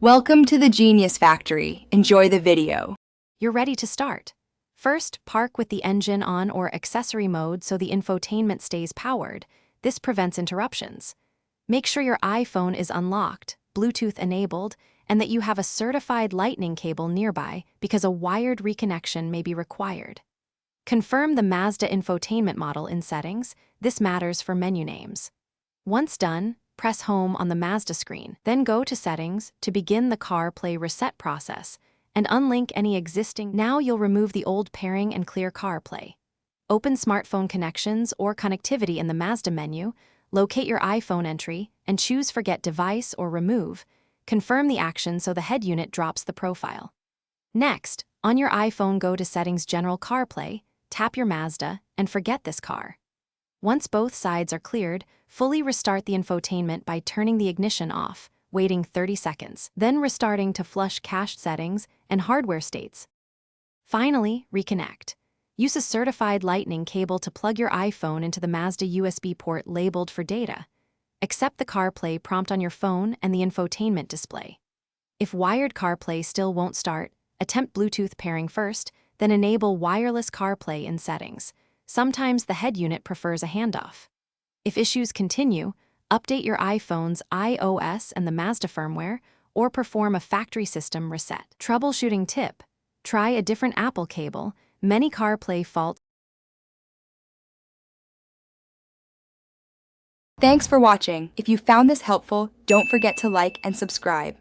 Welcome to the Genius Factory. Enjoy the video. You're ready to start. First, park with the engine on or accessory mode so the infotainment stays powered. This prevents interruptions. Make sure your iPhone is unlocked, Bluetooth enabled, and that you have a certified lightning cable nearby because a wired reconnection may be required. Confirm the Mazda infotainment model in settings. This matters for menu names. Once done, press Home on the Mazda screen, then go to Settings to begin the CarPlay reset process and unlink any existing. Now you'll remove the old pairing and clear CarPlay. Open smartphone connections or connectivity in the Mazda menu, locate your iPhone entry, and choose Forget Device or Remove. Confirm the action so the head unit drops the profile. Next, on your iPhone, go to Settings General CarPlay, tap your Mazda, and forget this car. Once both sides are cleared, fully restart the infotainment by turning the ignition off, waiting 30 seconds, then restarting to flush cached settings and hardware states. Finally, reconnect. Use a certified lightning cable to plug your iPhone into the Mazda USB port labeled for data. Accept the CarPlay prompt on your phone and the infotainment display. If wired CarPlay still won't start, attempt Bluetooth pairing first, then enable wireless CarPlay in settings. Sometimes the head unit prefers a handoff. If issues continue, update your iPhone's iOS and the Mazda firmware, or perform a factory system reset. Troubleshooting tip: try a different Apple cable. Many CarPlay faults. Thanks for watching. If you found this helpful, don't forget to like and subscribe.